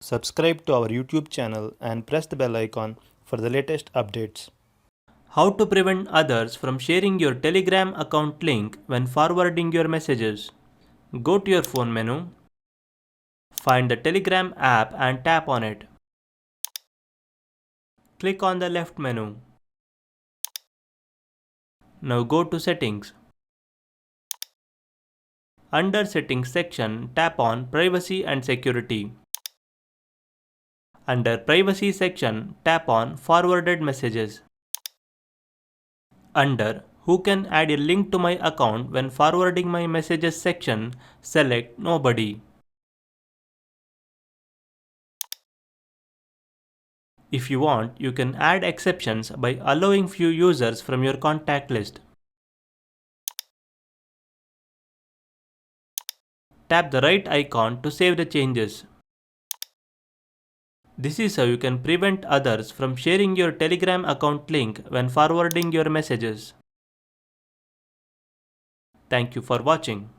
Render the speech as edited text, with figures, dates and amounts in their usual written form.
Subscribe to our YouTube channel and press the bell icon for the latest updates. How to prevent others from sharing your Telegram account link when forwarding your messages. Go to your phone menu, find the Telegram app and tap on it. Click on the left menu. Now go to Settings. Under Settings section, tap on Privacy and Security. Under Privacy section, tap on Forwarded Messages. Under Who can add a link to my account when forwarding my messages section, select Nobody. If you want, you can add exceptions by allowing few users from your contact list. Tap the right icon to save the changes. This is how you can prevent others from sharing your Telegram account link when forwarding your messages. Thank you for watching.